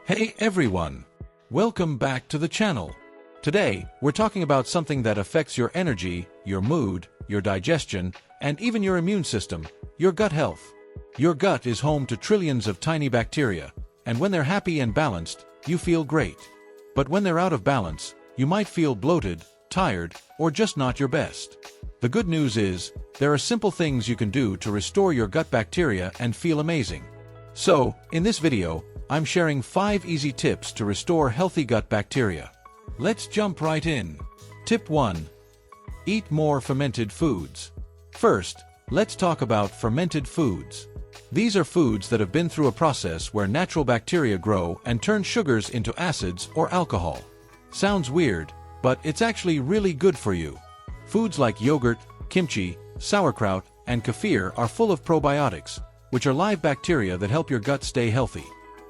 Hey everyone! Welcome back to the channel. Today, we're talking about something that affects your energy, your mood, your digestion, and even your immune system, your gut health. Your gut is home to trillions of tiny bacteria, and when they're happy and balanced, you feel great. But when they're out of balance, you might feel bloated, tired, or just not your best. The good news is, there are simple things you can do to restore your gut bacteria and feel amazing. So, in this video, I'm sharing 5 easy tips to restore healthy gut bacteria. Let's jump right in. Tip 1. Eat more fermented foods. First, let's talk about fermented foods. These are foods that have been through a process where natural bacteria grow and turn sugars into acids or alcohol. Sounds weird, but it's actually really good for you. Foods like yogurt, kimchi, sauerkraut, and kefir are full of probiotics, which are live bacteria that help your gut stay healthy.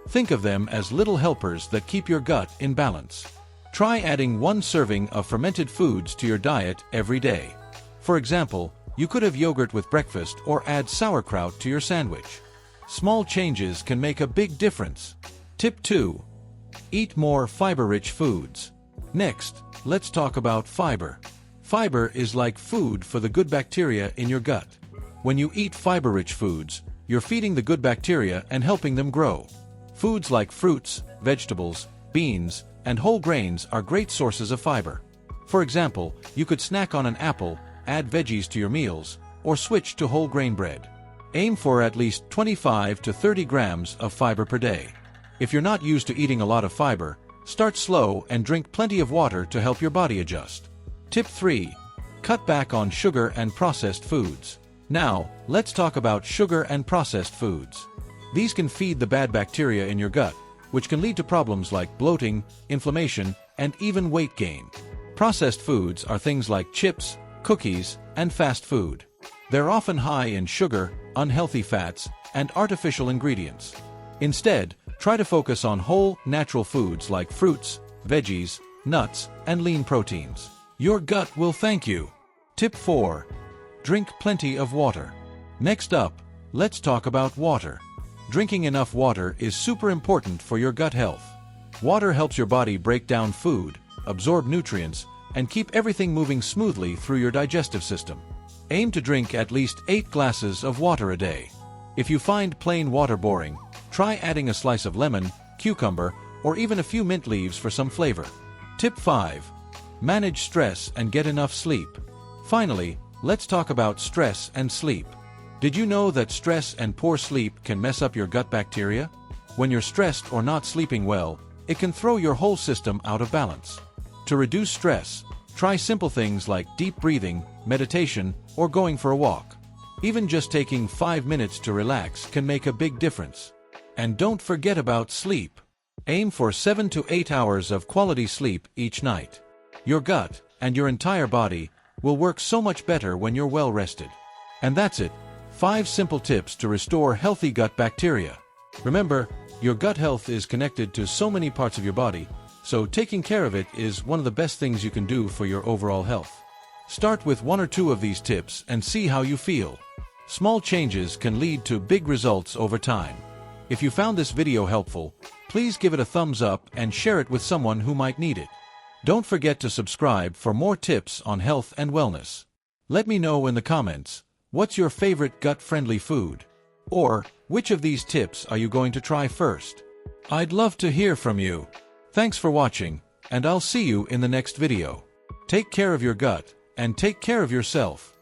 Think of them as little helpers that keep your gut in balance. Try adding 1 serving of fermented foods to your diet every day. For example, you could have yogurt with breakfast or add sauerkraut to your sandwich. Small changes can make a big difference. Tip 2. Eat more fiber-rich foods. Next, let's talk about fiber. Fiber is like food for the good bacteria in your gut. When you eat fiber-rich foods, you're feeding the good bacteria and helping them grow. Foods like fruits, vegetables, beans, and whole grains are great sources of fiber. For example, you could snack on an apple, add veggies to your meals, or switch to whole grain bread. Aim for at least 25 to 30 grams of fiber per day. If you're not used to eating a lot of fiber, start slow and drink plenty of water to help your body adjust. Tip 3. Cut back on sugar and processed foods. Now, let's talk about sugar and processed foods. These can feed the bad bacteria in your gut, which can lead to problems like bloating, inflammation, and even weight gain. Processed foods are things like chips, cookies, and fast food. They're often high in sugar, unhealthy fats, and artificial ingredients. Instead, try to focus on whole, natural foods like fruits, veggies, nuts, and lean proteins. Your gut will thank you. Tip 4. Drink plenty of water. Next up, let's talk about water. Drinking enough water is super important for your gut health. Water helps your body break down food, absorb nutrients, and keep everything moving smoothly through your digestive system. Aim to drink at least 8 glasses of water a day. If you find plain water boring, try adding a slice of lemon, cucumber, or even a few mint leaves for some flavor. Tip 5. Manage stress and get enough sleep. Finally, let's talk about stress and sleep. Did you know that stress and poor sleep can mess up your gut bacteria? When you're stressed or not sleeping well, it can throw your whole system out of balance. To reduce stress, try simple things like deep breathing, meditation, or going for a walk. Even just taking 5 minutes to relax can make a big difference. And don't forget about sleep. Aim for 7 to 8 hours of quality sleep each night. Your gut, and your entire body, will work so much better when you're well rested. And that's it. 5 simple tips to restore healthy gut bacteria. Remember, your gut health is connected to so many parts of your body, so taking care of it is one of the best things you can do for your overall health. Start with 1 or 2 of these tips and see how you feel. Small changes can lead to big results over time. If you found this video helpful, please give it a thumbs up and share it with someone who might need it. Don't forget to subscribe for more tips on health and wellness. Let me know in the comments, what's your favorite gut-friendly food? Or, which of these tips are you going to try first? I'd love to hear from you. Thanks for watching, and I'll see you in the next video. Take care of your gut, and take care of yourself.